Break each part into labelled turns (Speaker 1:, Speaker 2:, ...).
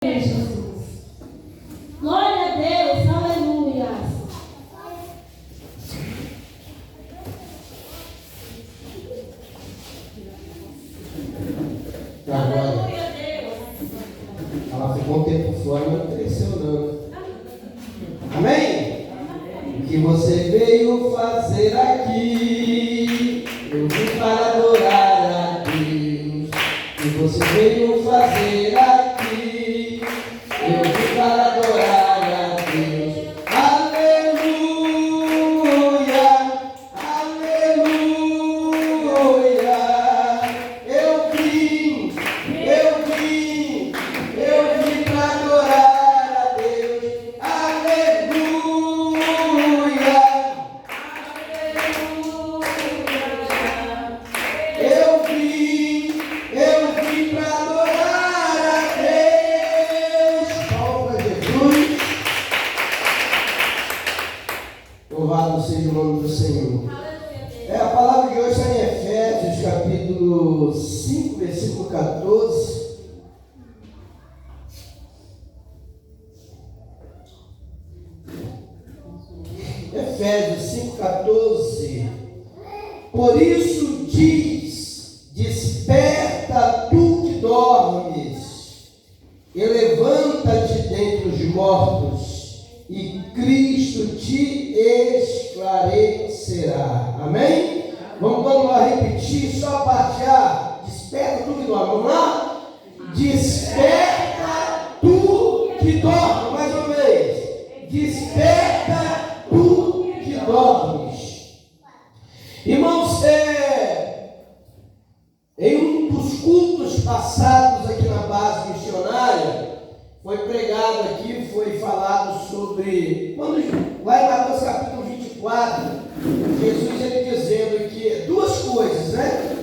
Speaker 1: Jesus. Glória a Deus, aleluia.
Speaker 2: Aleluia a Deus. Ela ficou um tempo fora, mas não cresceu não. Amém? O que você veio fazer aqui? Eu vim para adorar a Deus. O que você veio fazer aqui? Eu vim para adorar a Deus. Aleluia, aleluia. Eu vim para adorar a Deus. Aleluia, eu vim para adorar a Deus. Palmas para Jesus. Louvado seja o nome do Senhor. A palavra de hoje está em Efésios, capítulo 5, versículo 14. Efésios 5,14. Por isso diz: desperta tu que dormes, e levanta-te dentre os mortos, e Cristo te esclarecerá. Amém? Vamos lá repetir, só a parte A. Desperta tu que dorme. Vamos lá? Desperta tu que dorme. Mais uma vez. Desperta tu que dormes. Irmãos, em um dos cultos passados aqui na base missionária, foi pregado aqui, foi falado sobre, lá em Mateus capítulo 24, Jesus ele dizendo que duas coisas, né?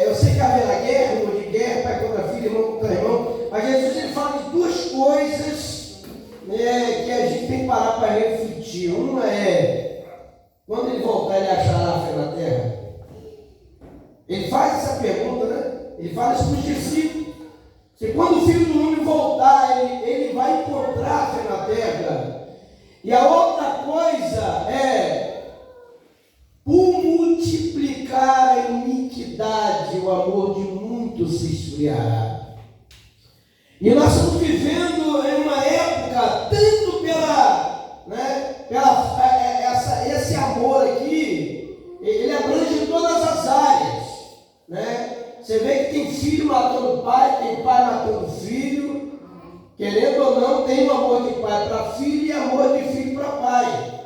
Speaker 2: Eu sei que haverá guerra, rumor de guerra, pai contra filho, irmão contra irmão, mas Jesus ele fala de duas coisas, né, que a gente tem que parar para refletir. Uma é, quando ele voltar, ele achará fé na terra? Ele faz essa pergunta, né? Ele fala isso para os discípulos. Se quando o Filho do Homem voltar, ele vai encontrar fé na terra. E a outra coisa é, por multiplicar a iniquidade, o amor de muitos se esfriará. E nós estamos vivendo em uma época, tanto esse amor aqui, ele abrange todas as áreas, né? Você vê que tem filho matando pai, tem pai matando filho, querendo ou não, tem um amor de pai para filho e amor de filho para pai.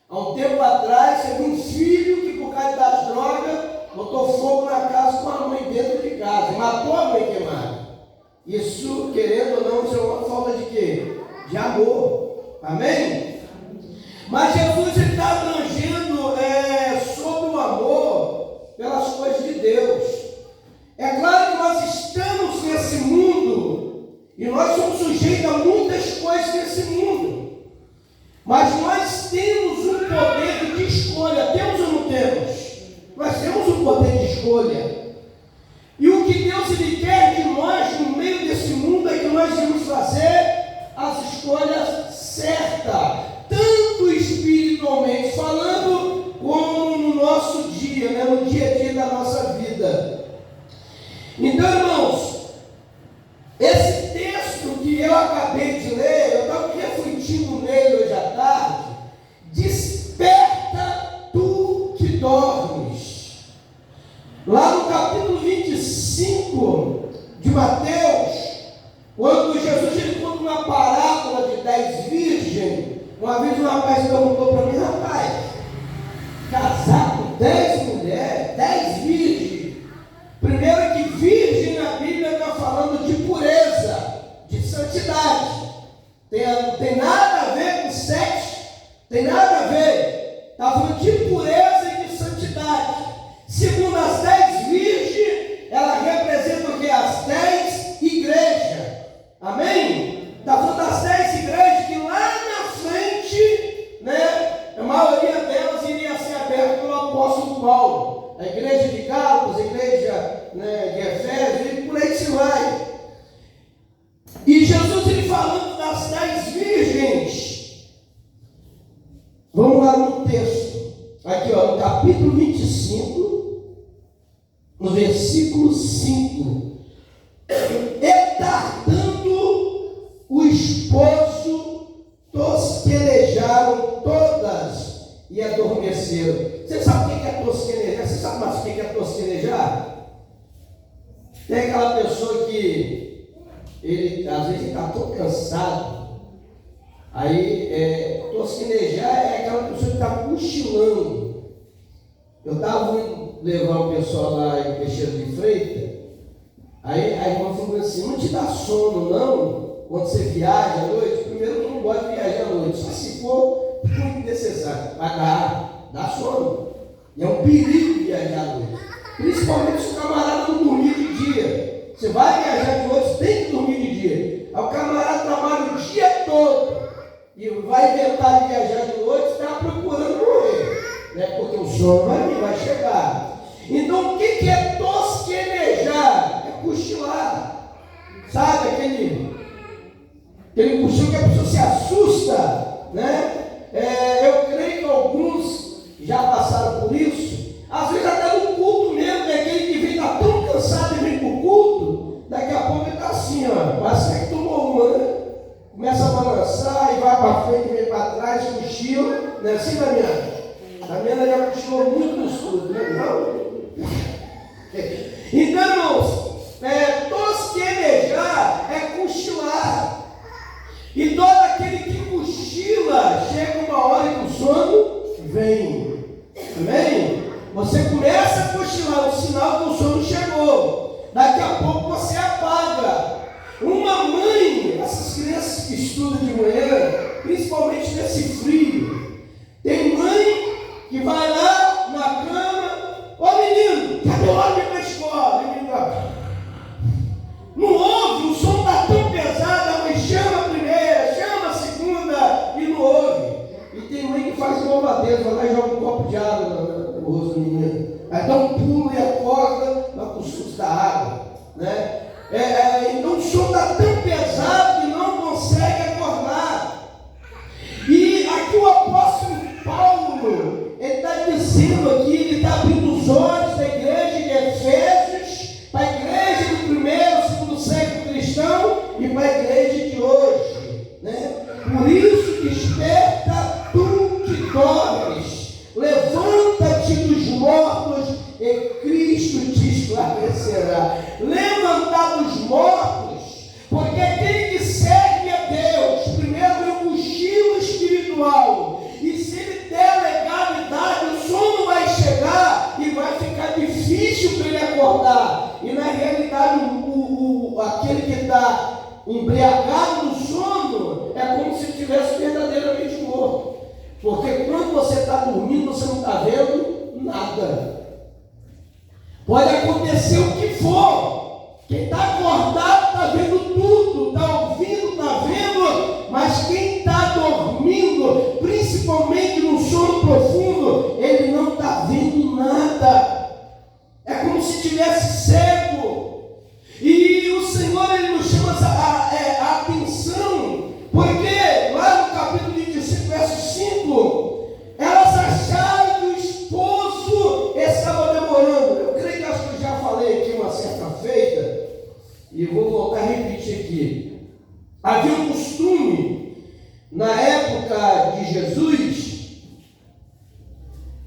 Speaker 2: Há um tempo atrás, teve um filho que, por causa das drogas, botou fogo na casa com a mãe dentro de casa, e matou a mãe queimada. Isso, querendo ou não, isso é uma falta de quê? De amor. Amém? Mas Jesus está abrangendo sobre o amor pelas coisas de Deus. É claro que nós estamos nesse mundo e nós somos sujeitos a muitas coisas nesse mundo. Mas nós temos um poder de escolha. Temos ou não temos? Nós temos um poder de escolha. E o que Deus ele quer de nós no meio desse mundo é que nós vamos fazer as escolhas certas, tanto espiritualmente falando, como no nosso dia, né? No dia a dia da nossa vida. Então, irmãos, esse texto que eu acabei de ler, eu estava refletindo nele hoje à tarde. Desperta tu que dormes. Lá no capítulo 25 de Mateus, quando Jesus ele conta uma parábola de 10 virgens, uma vez um rapaz perguntou para mim: rapaz, casar com 10 mulheres, 10 virgens. Primeiro é que virgem na Bíblia está falando de pureza, de santidade. Tem nada a ver com sexo, tem nada a ver. Está falando de pureza e de santidade. Segundo as 10 virgens, ela representa o que? As 10 igrejas. Amém? Está falando das 10 igrejas que lá na frente, né, a maioria delas iria ser aberta pelo apóstolo Paulo. A igreja de Gálatas, a igreja, né, de Efésios, e por aí se vai. E Jesus falando das 10 virgens. Vamos lá no texto. Aqui, ó, no capítulo 25, no versículo 5. E tardando o esposo, tosquelejaram todas e adormeceram. Você sabe o que é tosquelejar? Você sabe mais o que é tosquelejar? Tem aquela pessoa que às vezes está tão cansado. Aí, tosquelejar é aquela pessoa que está cochilando. Eu estava indo levar o pessoal lá em Teixeira de Freitas. Aí a irmã falou assim: não te dá sono não? Quando você viaja à noite? Primeiro, eu não gosto de viajar à noite, só se for muito necessário. Mas dá sono. E é um perigo viajar à noite. Principalmente se o camarada não dormir de dia. Você vai viajar de noite, tem que dormir de dia. Aí o camarada trabalha o dia todo e vai inventar de viajar de noite, está procurando morrer, né? Porque o sono vai chegar. Então o que é tosquenejar? É cochilar. Sabe aquele cochilo que a pessoa se assusta, né? Eu creio que alguns já passaram por isso. Às vezes até no culto mesmo, né? Aquele que vem tá tão cansado de vir para o culto, daqui a pouco ele está assim, ó, parece que tomou uma, né? Começa a balançar e vai para frente, vem para trás, cochila, não é assim, Damiana? A Damiana já cochilou muito no estudo, né? Não? Então, irmãos, tosquenejar é cochilar. E todo aquele que cochila, chega uma hora que o sono vem. Amém? Você começa a cochilar, o sinal que o sono chegou. Daqui a pouco você apaga. Uma mãe, essas crianças que estudam de manhã, principalmente nesse frio, tem mãe que vai lá na cama: ô menino, cadê o homem para a escola? E não ouve, o som está tão pesado, a mãe chama a primeira, chama a segunda e não ouve. E tem mãe que faz louva-a-Deus, vai lá e joga um copo de água no rosto do menino. Aí dá um pulo e acorda, vai com o susto da água, né? Então o som está tão pesado que não consegue acordar. E aqui o apóstolo Paulo, ele está dizendo aqui, ele está abrindo os olhos da igreja de Efésios, para a igreja do primeiro, segundo século cristão e para a igreja de hoje, né? Por isso, desperta tu que dormes, levanta-te dos mortos e Cristo te esclarecerá. Levantar dos mortos, porque aquele que serve a Deus, primeiro é um cochilo espiritual, e se ele der legalidade, o sono vai chegar e vai ficar difícil para ele acordar. E na realidade, aquele que está embriagado no sono é como se estivesse verdadeiramente morto. Porque quando você está dormindo, você não está vendo nada. Pode acontecer o que for. Quem está acordado está vendo tudo, está ouvindo, está vendo, mas quem está dormindo, principalmente no sono profundo, ele não está vendo nada. É como se estivesse cego. E o Senhor, ele nos chama a atenção, porque lá no capítulo 25, verso 5, elas acharam que o esposo estava demorando. Eu creio que acho que eu já falei aqui uma certa feita, e vou voltar a repetir aqui. Havia um costume, na época de Jesus,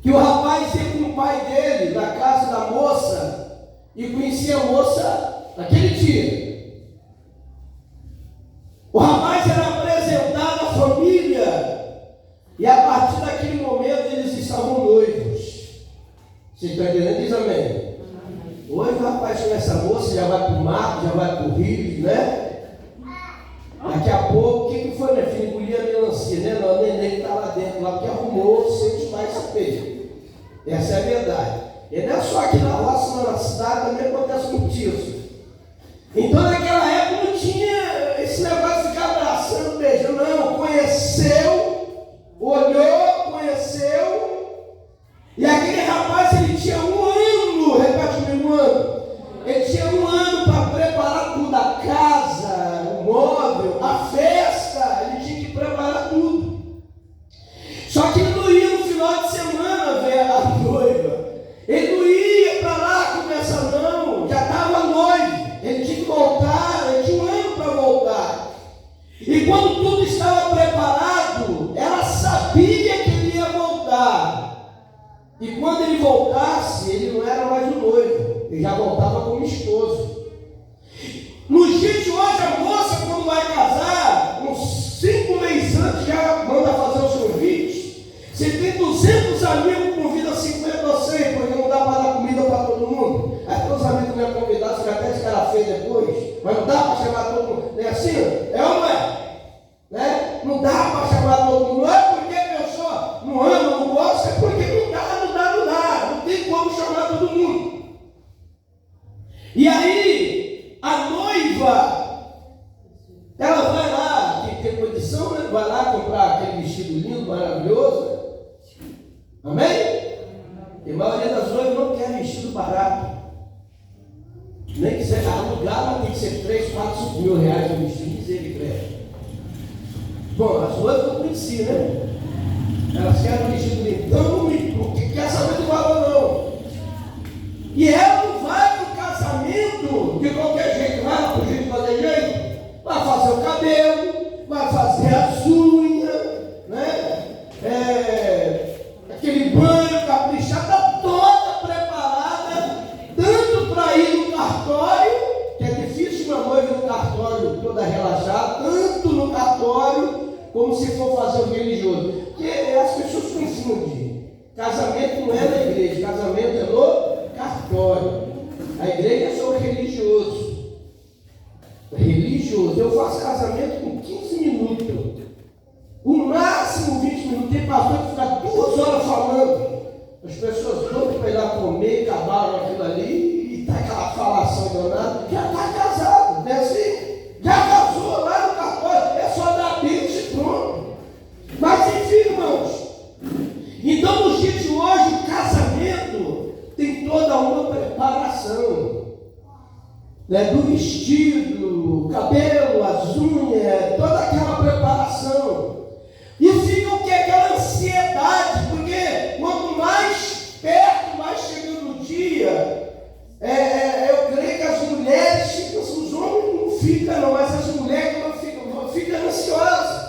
Speaker 2: que o rapaz ia com o pai dele na casa da moça e conhecia a moça naquele dia. O rapaz era apresentado à família e a partir daquele momento eles estavam noivos. Você está entendendo? Diz amém. Hoje o rapaz com essa moça já vai para o mato, já vai para o rio, né? Daqui a pouco, o que foi, minha filha? Engolir a melancia, né? Não, o neném que está lá dentro, lá porque arrumou seus pais saber. Essa é a verdade. E não é só aqui na roça, mas na cidade também acontece muito isso. Então naquela época não tinha esse negócio de ficar abraçando, beijando, não. Conheceu, olhou, conheceu. E aquele rapaz, ele tinha 1 ano, repete comigo, 1 ano. Ele tinha 1 ano para preparar tudo, a casa, o móvel, a festa. quando tudo estava preparado, ela sabia que ele ia voltar. E quando ele voltasse, ele não era mais o noivo, ele já voltava como esposo. Nos dias de hoje, a moça, quando vai casar, uns 5 meses antes, já manda fazer os convites. Você tem 200 amigos, convida 50 ou 100, porque não dá para dar comida para todo mundo. Aí todos os amigos não iam convidar, você até de cara feia depois. Mas não dá para chamar todo mundo. Não é assim? É ou não é? Né? Não dá para chamar todo mundo. Não é porque a pessoa não ama, não gosta, é porque não dá. Não tem como chamar todo mundo. E aí, a noiva, ela vai lá, que tem condição, né? Vai lá comprar aquele vestido lindo, maravilhoso. Amém? E a maioria das noivas não quer vestido barato. Nem quiser alugar, mas tem que ser 3, 4, 5 mil reais o vestido, misericórdia. Bom, as noivas não conheciam, né? Elas querem um vestido lindo. Então não quer saber do valor, não. E ela não vai para o casamento de qualquer jeito, vai lá para o jeito de fazer jeito. Vai fazer o cabelo, vai fazer as unhas, né? Aquele banho caprichado, está toda preparada, tanto para ir no cartório, que é difícil uma noiva no cartório toda relaxada, tanto no cartório, como se for fazer o religioso. Porque as pessoas confundem. Casamento não é na igreja, casamento é no cartório. A igreja é só o religioso. Religioso. Eu faço casamento com 15 minutos. O máximo 20 minutos. Tem pastor que fica 2 horas falando. As pessoas loucas para ir lá comer, acabaram aquilo ali, e está aquela falação danada. Já está casado, não é assim? Já casou lá no cartório. É só dar bênção e pronto. Mas enfim, irmãos. Então, nos dias de hoje, o casamento tem toda uma preparação, né? Do vestido, cabelo, as unhas, toda aquela preparação. E fica o que? Aquela ansiedade, porque quanto mais perto, mais chegando o dia, eu creio que as mulheres ficam, os homens não ficam não, mas as mulheres ficam ansiosas,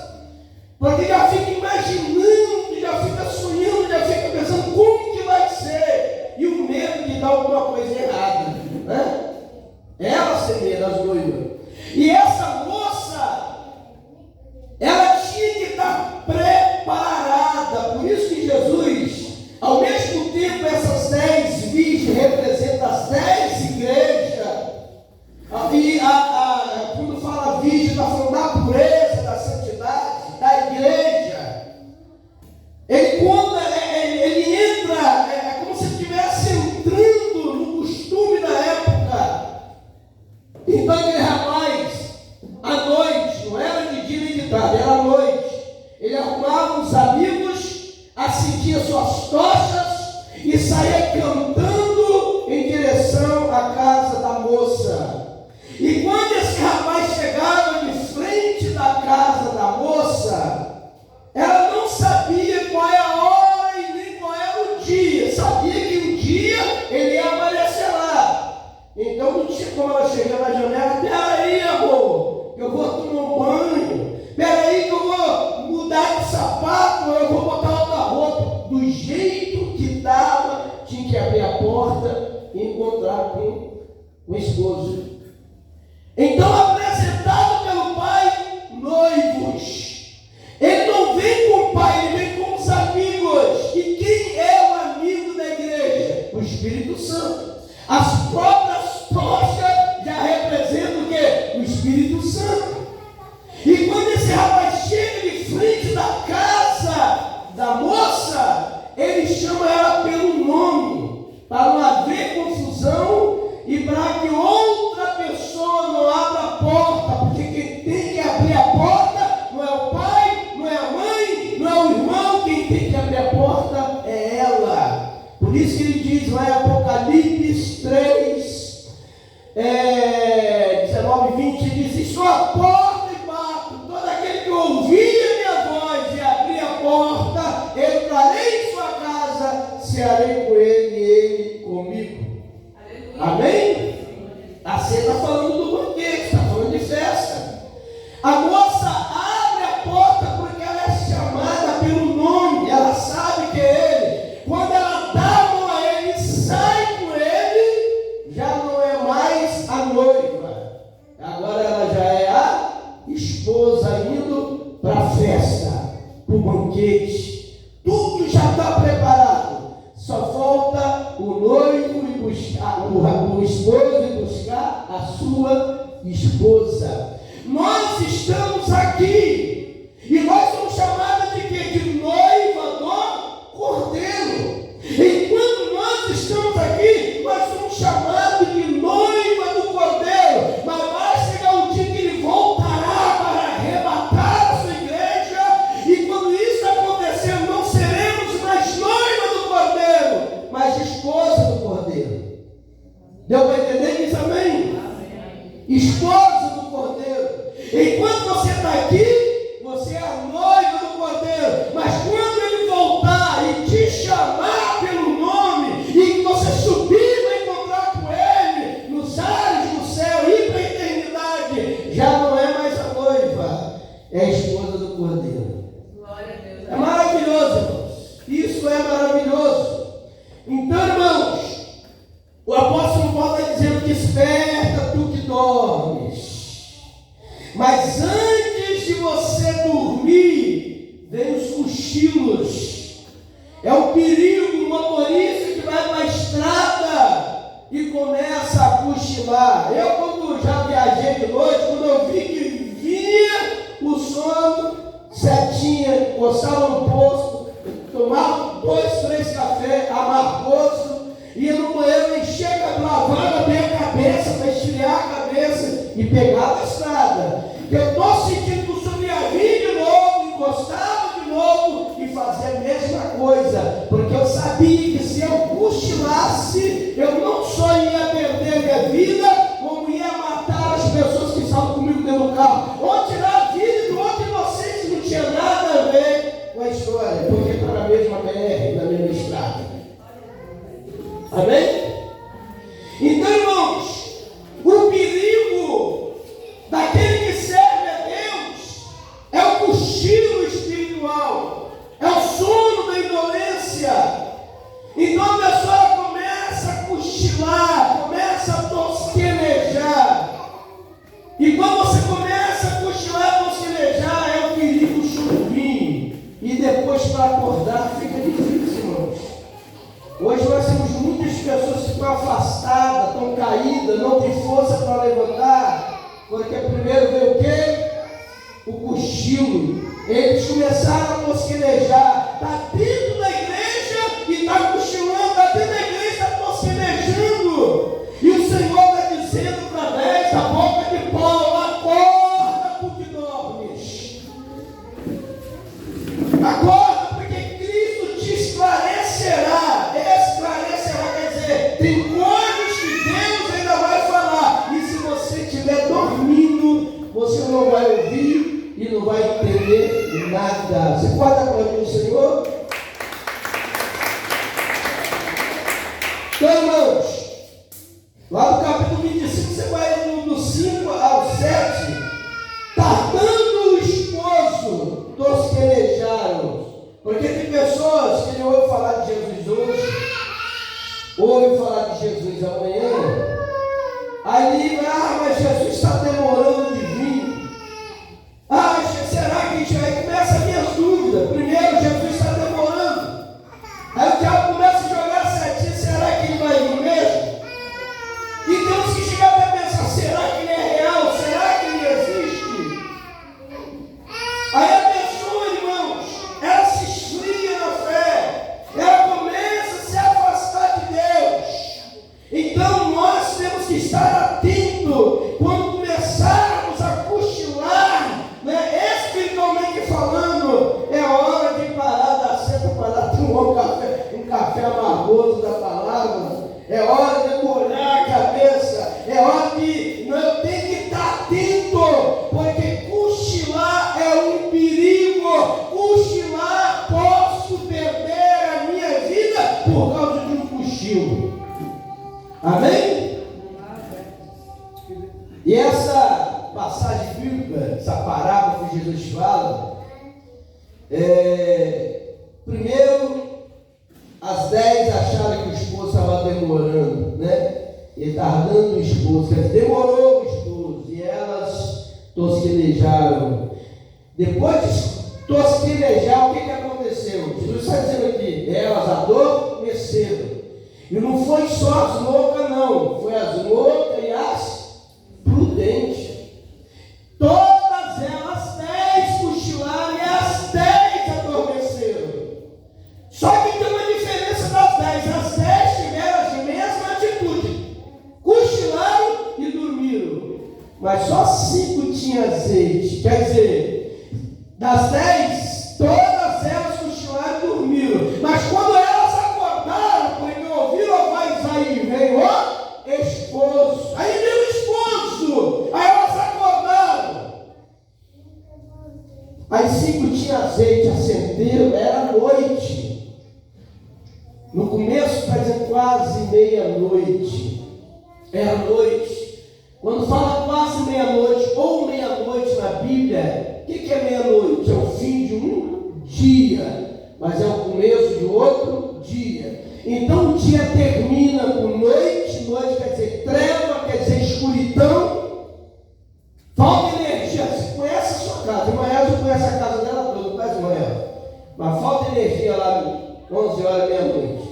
Speaker 2: porque já fica imaginando, já fica sonhando, já fica pensando como que vai ser, e o medo de dar alguma coisa errada, né? Ela se medo, as noivas. E essa moça, ela tinha que estar preparada. Por isso que Jesus, ao mesmo tempo, essas 10 virgens representam as 10 igrejas. E quando fala virgem, está falando da pureza, da santidade, da igreja. Ele conta, ele entra, é como se ele estivesse entrando no costume da época. Então aquele rapaz, à noite, não era de dia nem de tarde, era à noite, ele arrumava os amigos, acendia suas tochas e saía cantando em direção à casa da moça. E quando esse rapaz chegava de frente da casa da moça, ela não sabia qual é a hora e nem qual era o dia. Sabia que um dia ele ia aparecer lá. Então não tinha como ela chegar na janela. Peraí, amor, eu vou tomar um banho. Peraí que eu vou mudar de sapato, eu vou botar outra roupa. Do jeito que estava, tinha que abrir a porta e encontrar com o esposo. Então, apresentado pelo pai, noivos. Ele não vem com o pai, ele vem com os amigos. E quem é o amigo da igreja? O Espírito Santo. As próprias tochas já representam o quê? O Espírito Santo. E quando esse rapaz chega de frente da casa da moça, ele chama ela pelo nome, para não haver confusão e para que outra esposa indo para a festa, para o banquete, tudo já está preparado, só falta o noivo e buscar, o esposo e buscar a sua esposa. Nós estamos aqui e nós somos chamados de quê? De noiva do Cordeiro. Enquanto nós estamos aqui, nós somos chamados de noiva do Cordeiro. Mas vai chegar um dia que ele voltará para arrebatar a sua igreja. E quando isso acontecer, não seremos mais noiva do Cordeiro, mas esposa do Cordeiro. Deu para entender isso? Amém? Esposa do Cordeiro. Enquanto você está aqui, você é a noiva do Cordeiro. Mas quando ele voltar e te chamar pelo nome, e você subir para encontrar com ele nos ares do céu e para a eternidade, já não é mais a noiva, é a esposa do Cordeiro.
Speaker 3: Glória a Deus.
Speaker 2: É maravilhoso, irmãos. Isso é maravilhoso. Então, irmãos, o apóstolo Paulo está dizendo: desperta tu que dormes. Mas antes de você dormir, vem os cochilos. É um perigo o motorista que vai para a estrada e começa a cochilar. Eu, quando já viajei de noite, quando eu vi que vinha o sono, setinha, encostava no posto, tomava 2, 3 cafés amargoso, ia no banheiro, encher a cabeça, lavava bem a cabeça para esfriar a cabeça e pegava a estrada. Eu estou sentindo que o senhor ia vir de novo, encostava de novo e fazia a mesma coisa, porque eu sabia que se eu cochilasse, eu não só ia perder minha vida, como ia matar as pessoas que estavam comigo dentro do carro, ou tirar a vida do outro inocente que não tinha nada a ver com a história, porque está na mesma BR, na mesma estrada. Amém? Então, irmãos, o perigo daquele que serve a Deus é o cochilo espiritual, é o sono da indolência. Então a pessoa começa a cochilar, começa a tosquenejar. E quando você começa a cochilar, tosquenejar, é o perigo chuvinho. E depois para acordar fica difícil, irmãos. Hoje nós temos muitas pessoas que estão afastadas, estão caídas, não tem força para levantar, porque primeiro veio o quê? O cochilo. Eles começaram a tosquenejar. Está dentro da igreja e está cochilando, está dentro da igreja e está tosquenejando. E o Senhor está dizendo através da boca de Paulo: acorda porque dormes. Acorda porque Cristo te esclarecerá. Esclarecerá quer dizer, tem coisas que Deus ainda vai falar. E se você estiver dormindo, você não vai ouvir e não vai entender nada. Você pode aplaudir o Senhor? Então, irmãos, lá no capítulo 25, você vai do 5 ao 7, tardando o esposo, tosquenejaram. Porque tem pessoas que não ouvem falar de Jesus hoje, ouvem falar de Jesus amanhã, aí, mas Jesus está demorando de vir. Será que a gente vai? Começa a minhas dúvidas. Primeiro, Jesus está demorando. Aí o diabo começa a jogar a setinha: será que ele vai vir mesmo? E temos que chegar até a pensar: será que ele é real? Será que ele existe? Aí a pessoa, irmãos, ela se esfria na fé, ela começa a se afastar de Deus. Então nós temos que estar atentos quando começarmos a cochilar, espiritualmente falando. É hora de parar da seta para tomar um café amargoso da palavra. É hora de molhar a cabeça. É hora de eu tenho que estar atento, porque cochilar é um perigo. Cochilar, posso perder a minha vida por causa de um cochilo. Amém? E essa passagem bíblica, essa parábola que Jesus fala, primeiro, às 10 acharam que o esposo estava demorando, né? Ele estava dando o esposo, demorou o esposo, e elas tosquenejaram. tosquenejaram. Depois de tosquenejar, o que aconteceu? Jesus está dizendo aqui, elas adormeceram. E não foi só as loucas, não. Foi as loucas e as prudentes. Todas elas 10 cochilaram e as 10 adormeceram. Só que tem uma diferença das 10. As 10 tiveram a mesma atitude. Cochilaram e dormiram. Mas só 5 tinham azeite. Quer dizer, das 10, todas elas cochilaram e dormiram. Mas quando elas acordaram, porque ouviram a voz aí, veio o esposo. Aí veio o esposo. Aí elas acordaram. As 5 tinham azeite, acenderam, era noite. No começo, está dizendo quase meia-noite. Era noite. Quando fala quase meia-noite ou meia-noite na Bíblia, o que é meia-noite? É o fim de um dia, mas é o começo de outro dia. Então o dia termina com noite, noite quer dizer treva, quer dizer escuridão, falta energia. Você conhece a sua casa, de manhã você conhece a casa dela toda, não conhece manhã, mas falta energia lá 11 horas, meia-noite.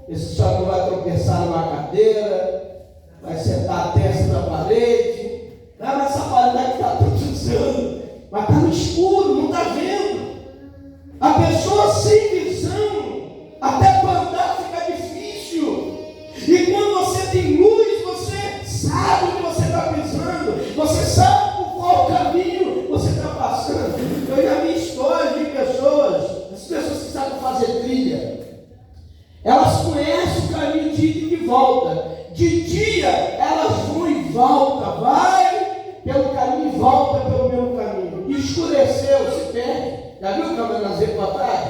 Speaker 2: Esse só não vai tropeçar numa cadeira, vai sentar a testa na parede. Ah, mas essa parede aqui está tudo usando, mas está no escuro, não está vendo. A pessoa sem visão, até para andar fica difícil. E quando você tem luz, você sabe onde você está pisando, você sabe por qual caminho você está passando. Eu já vi histórias de pessoas, as pessoas que sabem fazer trilha. Elas conhecem o caminho de ida e de volta. De dia, elas vão e voltam. Vai pelo caminho e volta pelo mesmo caminho. Escureceu, se perde. Já viu o caminhoneiro para trás?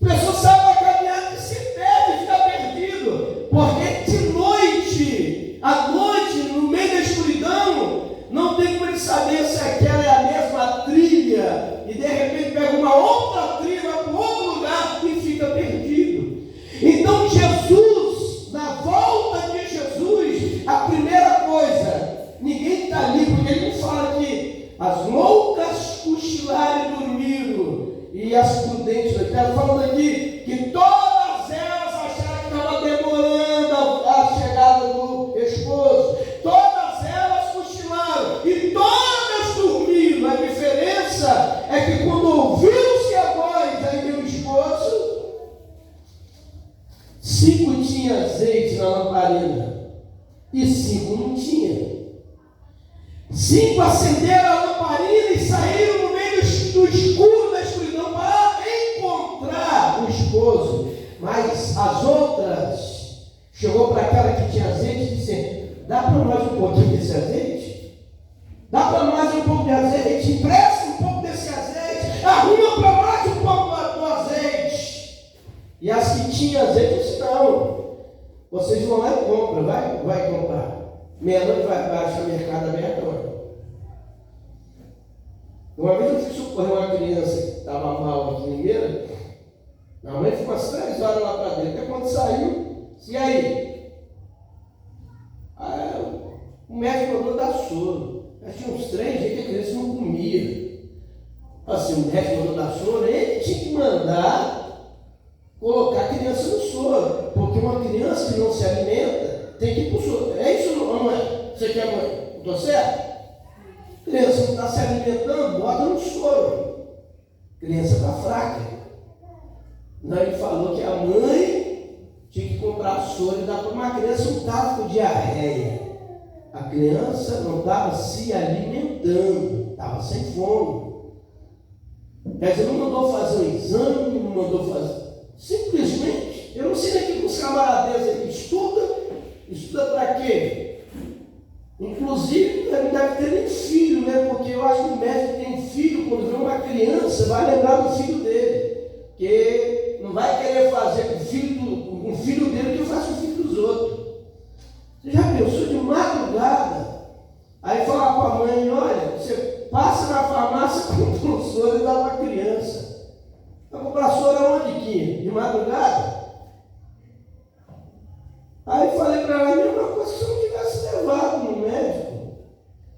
Speaker 2: A pessoa sabe a caminhada e se perde, fica perdido. Porque de noite, à noite, no meio da escuridão, não tem como ele saber se aquela é a mesma trilha. E de repente pega uma outra trilha, vai para outro lugar e fica perdido. Então Jesus, na volta de Jesus, a primeira coisa, ninguém está ali, porque ele não fala que as loucas cochilaram e dormiram, e as prudentes, ele está falando aqui que todas elas acharam que estava demorando a chegada do esposo, todas elas cochilaram e todas dormiram. A diferença é que quando ouviu-se a voz aí do esposo, 5 tinha azeite na lamparina e 5 não tinha. 5 acenderam a lamparina e saíram no meio do escuro da escuridão para encontrar o esposo. Mas as outras chegou para aquela que tinha azeite e disse: dá para nós um pouquinho desse azeite? Dá para nós um pouco de azeite? Empresta um pouco desse azeite? Arruma para nós um pouco do azeite. E as que tinham azeite disse: não, vocês vão lá e compram, vai comprar. Meia-noite vai achar mercado aberto. Uma vez eu fui socorrer uma criança que estava mal aqui em Limeira. A mãe ficou umas 3 horas lá para dentro. Até quando saiu, e aí? O médico mandou dar soro. Já tinha uns 3 dias que a criança não comia. Assim, o médico mandou dar soro, ele tinha que mandar colocar a criança no soro. Porque uma criança que não se alimenta tem que ir para o soro. É isso, mãe? Você quer, mãe? Estou certo? Criança não está se alimentando, bota no soro. Criança está fraca. Não, ele falou que a mãe tinha que comprar soro e dar para uma criança. Não estava com diarreia. A criança não estava se alimentando, estava sem fome. Quer dizer, não mandou fazer um exame, não mandou fazer. Simplesmente, eu não sei daqui com os camaradas aqui, estuda para quê? Inclusive, ele deve ter nem filho, né? Porque eu acho que o médico que tem filho, quando vê uma criança, vai lembrar do filho dele. Porque não vai querer fazer com o filho dele o que faz com o filho dos outros. Você já pensou de madrugada? Aí fala com a mãe: olha, você passa na farmácia, compra um soro e dá para a criança. Vai comprar soro aonde, Quinha? De madrugada? Aí falei para ela: a mesma coisa que se eu não tivesse levado no médico.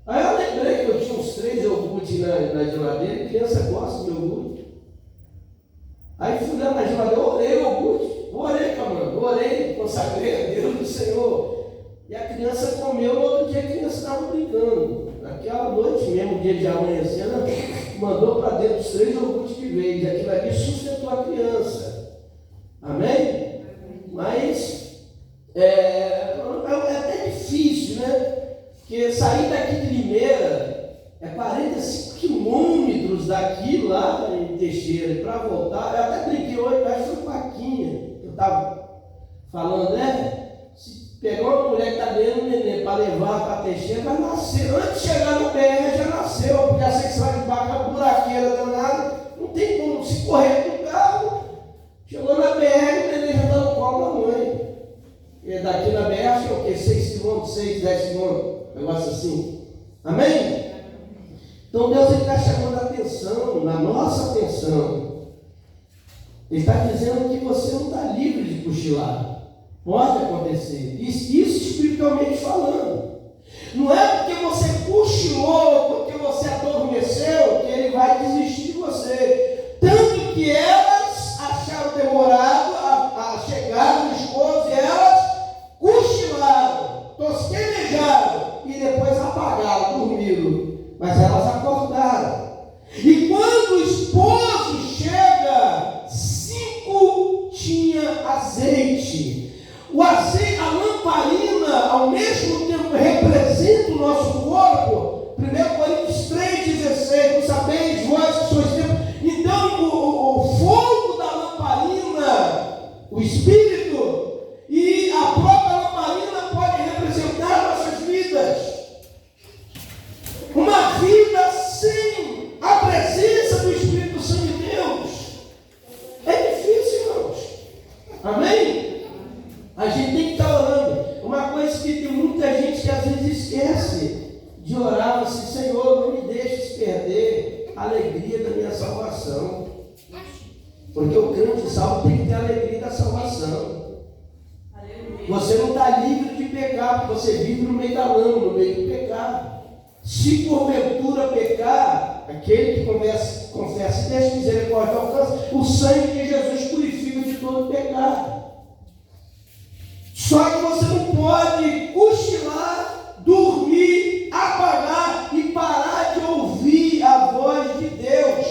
Speaker 2: Aí eu lembrei que eu tinha uns 3 ou da geladeira, e criança gosta de iogurte. Aí fui lá na geladeira, orei o iogurte, orei, camarada, orei, consagrei a Deus do Senhor. E a criança comeu, no outro dia a criança estava brincando. Naquela noite mesmo, dia de amanhecendo, mandou para dentro os 3 iogurtes de vez. E aquilo ali sustentou a criança. Amém? Mas é até difícil, né? Porque sair daqui de Limeira é 45 quilômetros daqui lá em Teixeira. E para voltar, eu até brinquei hoje, acho que foi Paquinha. Eu estava falando, né? Se pegar uma mulher que está dentro do neném para levar para Teixeira, vai nascer. Antes de chegar no BR já nasceu, porque a gente vai debaixo da buraqueira danada, não tem como se correr do carro. Chegou na BR, o neném já está no colo da mãe. E daqui na BR, acho que é o quê? 6 quilômetros, 6, 10 quilômetros, negócio assim. Amém? Então Deus está chamando a atenção, na nossa atenção. Ele está dizendo que você não está livre de cochilar. Pode acontecer. Isso espiritualmente falando. Não é porque você cochilou, porque você adormeceu, que ele vai desistir de você. Tanto que elas acharam demorado a chegar no esposo e elas cochilaram, tosquenejaram e depois apagaram, dormiram. Mas elas acordaram. E quando o esposo chega, 5 tinha azeite. O azeite, a lamparina, ao mesmo tempo representa o nosso corpo. 1 Coríntios 3,16, não sabeis vós que sois templo. Então o fogo da lamparina, o espírito, e a própria lamparina pode representar nossas vidas. Uma vida sem a presença do Espírito Santo de Deus é difícil, irmãos. Amém? A gente tem que estar orando. Uma coisa que tem muita gente que às vezes esquece de orar assim: Senhor, não me deixes perder a alegria da minha salvação. Porque o crente salvo tem que ter a alegria da salvação. Você não está livre de pecar, porque você vive no meio da lama, no meio do pecado. Se porventura pecar, aquele que confessa e deixa misericórdia alcança, o sangue de Jesus purifica de todo pecado. Só que você não pode cochilar, dormir, apagar e parar de ouvir a voz de Deus.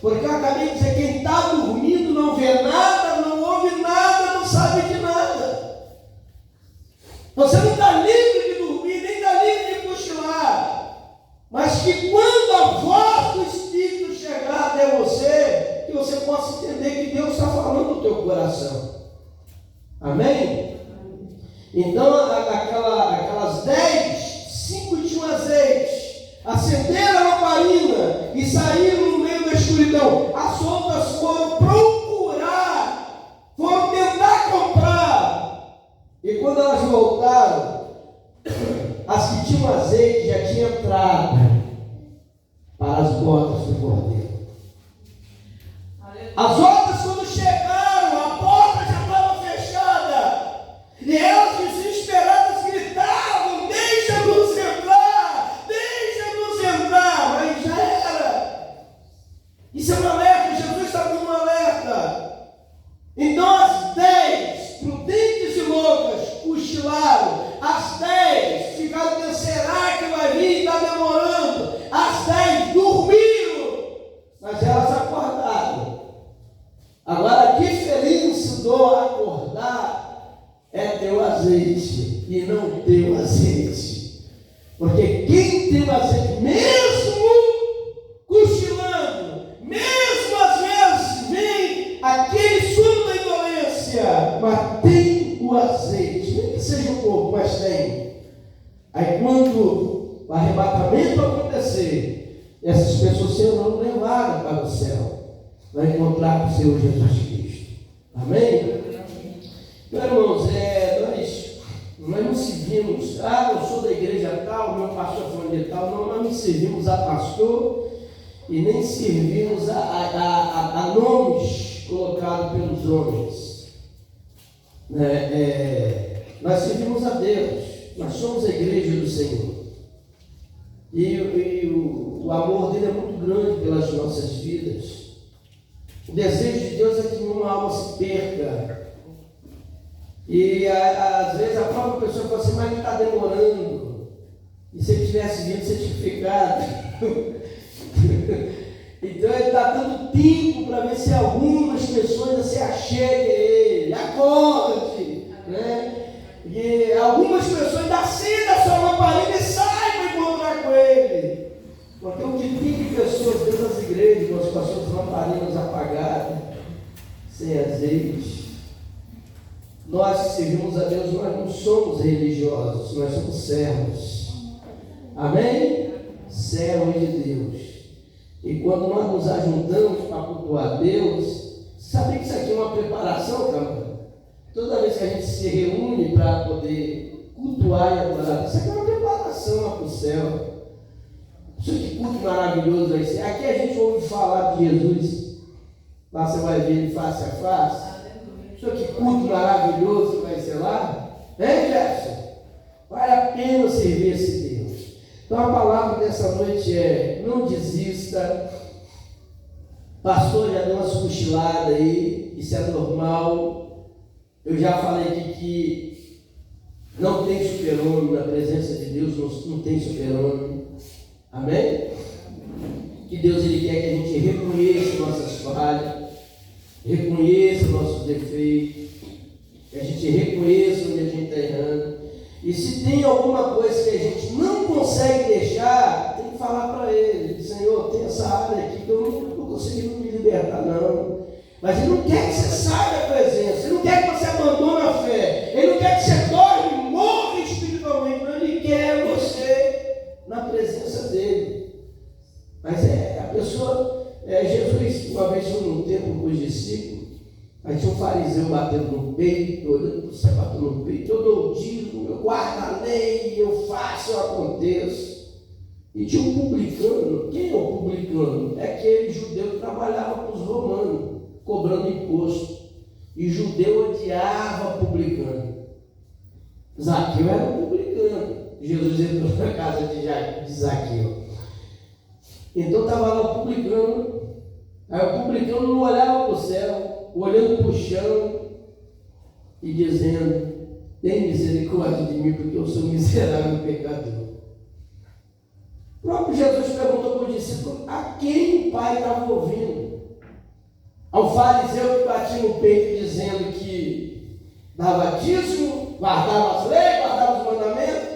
Speaker 2: Porque eu acabei de dizer, quem está dormindo não vê nada, não ouve nada, não sabe de nada. Você não está livre de dormir, nem está livre de cochilar. Mas que quando a voz do Espírito chegar até você, que você possa entender que Deus está falando no teu coração. Amém? Então, aquelas 10, 5 tinham azeite, acenderam a lamparina e saíram no meio da escuridão. As outras foram procurar, foram tentar comprar. E quando elas voltaram, as que tinham azeite já tinham entrado para as bodas do cordeiro. As outras, quando chegaram, a porta já estava fechada. E elas, desesperadas, gritavam: deixa-nos entrar, deixa-nos entrar. Mas já era. Isso é um alerta, Jesus está dando um alerta. Então as 10, prudentes e loucas, cochilaram. As 10 ficaram pensando: será que vai vir? Está demorando. As 10 dormiram, mas elas acordaram. Agora, a diferença do acordar é ter o azeite e não ter o azeite. Porque quem tem o azeite, mesmo cochilando, mesmo às vezes vem aquele sono da indolência, mas tem o azeite, nem que seja um pouco, mas tem. Aí quando o arrebatamento acontecer, essas pessoas serão levadas para o céu. Vai encontrar com o Senhor Jesus Cristo. Amém? Meus irmãos, nós não servimos, eu sou da igreja tal, meu pastor foi de tal, não, nós não servimos a pastor e nem servimos a nomes colocados pelos homens. Nós servimos a Deus, nós somos a igreja do Senhor. E o amor dele é muito grande pelas nossas vidas. O desejo de Deus é que nenhuma alma se perca. E às vezes a própria pessoa fala assim, mas ele está demorando. E se ele tivesse vindo certificado? Então ele está dando tempo para ver se algumas pessoas se acheguem a ele. Acorde, né? E algumas pessoas ainda acendam a sua lamparina e saibam encontrar com ele. Porque o que tem de pessoas dentro das igrejas, com as suas lamparinas apagadas, sem azeite. Nós que servimos a Deus, nós não somos religiosos, nós somos servos. Amém? Servos de Deus. E quando nós nos ajuntamos para cultuar a Deus, sabe que isso aqui é uma preparação, camarada? Toda vez que a gente se reúne para poder cultuar e adorar, isso aqui é uma preparação para o céu. Isso que culto maravilhoso vai ser. Aqui a gente ouve falar de Jesus, lá você vai ver ele face a face. Isso que culto maravilhoso vai ser lá. Hein, Jefferson? Vale a pena servir esse Deus. Então a palavra dessa noite é: não desista. Pastor já deu umas cochiladas aí, isso é normal. Eu já falei aqui que não tem super-homem na presença de Deus, não tem super-homem. Amém? Que Deus ele quer que a gente reconheça nossas falhas, reconheça nossos defeitos, que a gente reconheça onde a gente está errando. E se tem alguma coisa que a gente não consegue deixar, tem que falar para ele: Senhor, tem essa área aqui que eu não estou conseguindo me libertar, não. Mas ele não quer que você saia da presença, ele não quer que você abandone a fé, ele não quer que você dorme, morra espiritualmente, não, ele quer você na presença dele. Mas a pessoa, Jesus, uma vez foi num templo com os discípulos, aí tinha um fariseu batendo no peito, olhando para o céu, batendo no peito: eu dou o dízimo, eu guardo a lei, eu faço, eu aconteço. E tinha um publicano. Quem é o publicano? É aquele judeu que trabalhava com os romanos, cobrando imposto. E judeu odiava publicano. Zaqueu era um publicano. Jesus entrou na casa de Zaqueu. Então estava lá o publicano. Aí o publicano não olhava para o céu, olhando para o chão e dizendo: tem misericórdia de mim, porque eu sou miserável pecador. O próprio Jesus perguntou para o discípulo a quem o Pai estava ouvindo. Ao fariseu que batia no peito dizendo que dava dízimo, guardava as leis, guardava os mandamentos,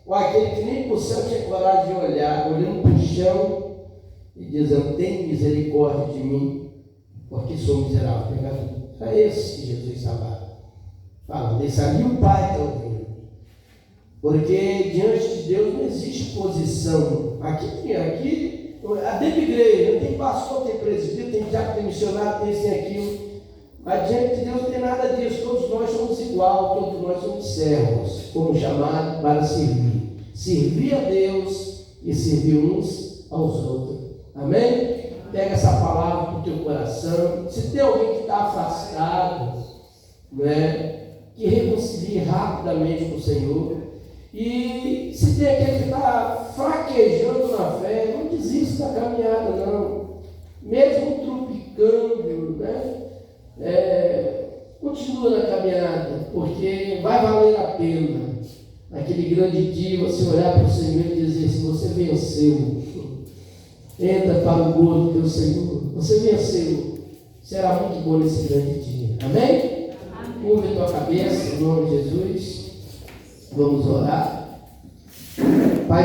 Speaker 2: ou aquele que nem para o céu tinha coragem de olhar, olhando para o chão e dizendo: tem misericórdia de mim, porque sou miserável pecador. É esse que Jesus estava falando. Esse ali o Pai está ouvindo. Porque diante de Deus não existe posição. Aqui dentro da igreja, tem pastor, tem presbítero, tem diácono, tem missionário, tem isso e aquilo. Mas diante de Deus não tem nada disso. Todos nós somos igual, todos nós somos servos, fomos chamados para servir. Servir a Deus e servir uns aos outros. Amém? Pega essa palavra para o teu coração. Se tem alguém que está afastado, né, que reconcilie rapidamente com o Senhor. E se tem aquele que está fraquejando na fé, não desista da caminhada, não. Mesmo trupicando, né? Continua na caminhada, porque vai valer a pena. Naquele grande dia você olhar para o Senhor e dizer: se você venceu, entra para o gozo do teu Senhor. Você venceu. Será muito bom nesse grande dia. Amém? Curva a tua cabeça, em nome de Jesus. Vamos orar.